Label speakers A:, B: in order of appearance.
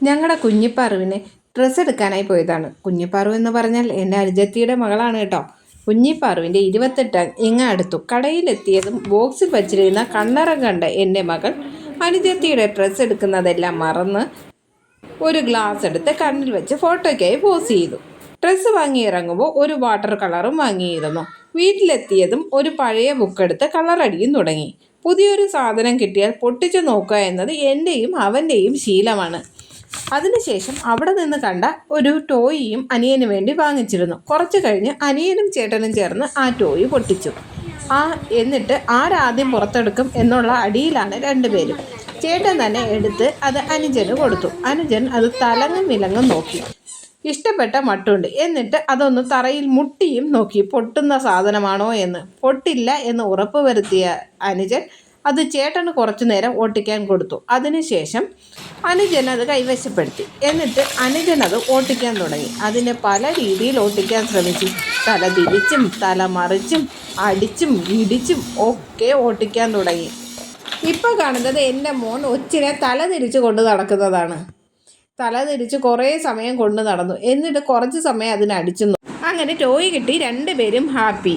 A: ഞങ്ങളുടെ കുഞ്ഞിപ്പാറുവിനെ ഡ്രസ്സ് എടുക്കാനായി പോയതാണ്. കുഞ്ഞിപ്പാറു എന്ന് പറഞ്ഞാൽ എൻ്റെ അനുജത്തിയുടെ മകളാണ് കേട്ടോ. കുഞ്ഞിപ്പാറുവിൻ്റെ 28 ഇങ്ങ അടുത്തു. കടയിലെത്തിയതും ബോക്സിൽ വച്ചിരുന്ന കണ്ണറം കണ്ട എൻ്റെ മകൾ അനുജത്തിയുടെ ഡ്രസ്സ് എടുക്കുന്നതെല്ലാം മറന്ന് ഒരു ഗ്ലാസ് എടുത്ത് കണ്ണിൽ വെച്ച് ഫോട്ടോയ്ക്കായി പോസ് ചെയ്തു. ഡ്രസ്സ് വാങ്ങിയിറങ്ങുമ്പോൾ ഒരു വാട്ടർ കളറും വാങ്ങിയിരുന്നു. വീട്ടിലെത്തിയതും ഒരു പഴയ ബുക്കെടുത്ത് കളറടിയും തുടങ്ങി. പുതിയൊരു സാധനം കിട്ടിയാൽ പൊട്ടിച്ചു നോക്കുക എന്നത് എൻ്റെയും അവൻ്റെയും ശീലമാണ്. അതിനുശേഷം അവിടെ നിന്ന് കണ്ട ഒരു ടോയിയും അനിയന് വേണ്ടി വാങ്ങിച്ചിരുന്നു. കുറച്ച് കഴിഞ്ഞ് അനിയനും ചേട്ടനും ചേർന്ന് ആ ടോയ് പൊട്ടിച്ചു. എന്നിട്ട് ആരാദ്യം പുറത്തെടുക്കും എന്നുള്ള അടിയിലാണ് രണ്ടുപേരും. ചേട്ടൻ തന്നെ എടുത്ത് അത് അനുജന് കൊടുത്തു. അനുജൻ അത് തലങ്ങും വിലങ്ങും നോക്കി. ഇഷ്ടപ്പെട്ട മട്ടുണ്ട്. എന്നിട്ട് അതൊന്ന് തറയിൽ മുട്ടിയും നോക്കി പൊട്ടുന്ന സാധനമാണോ എന്ന്. പൊട്ടില്ല എന്ന് ഉറപ്പ് വരുത്തിയ അനുജൻ അത് ചേട്ടന് കുറച്ചു നേരം ഓട്ടിക്കാൻ കൊടുത്തു. അതിനുശേഷം അനുജൻ അത് കൈവശപ്പെടുത്തി. എന്നിട്ട് അനുജൻ അത് ഓട്ടിക്കാൻ തുടങ്ങി. അതിനെ പല രീതിയിൽ ഓട്ടിക്കാൻ ശ്രമിച്ചു. തല തിരിച്ചും തല മറിച്ചും അടിച്ചും ഇടിച്ചും ഒക്കെ ഓട്ടിക്കാൻ തുടങ്ങി. ഇപ്പോൾ കാണുന്നത് എൻ്റെ മോൻ ഒച്ചിനെ തല തിരിച്ച് കൊണ്ട് നടക്കുന്നതാണ്. തല തിരിച്ച് കുറേ സമയം കൊണ്ട് നടന്നു. എന്നിട്ട് കുറച്ച് സമയം അതിനടിച്ചു. അങ്ങനെ ടോയ് കിട്ടി. രണ്ടുപേരും ഹാപ്പി.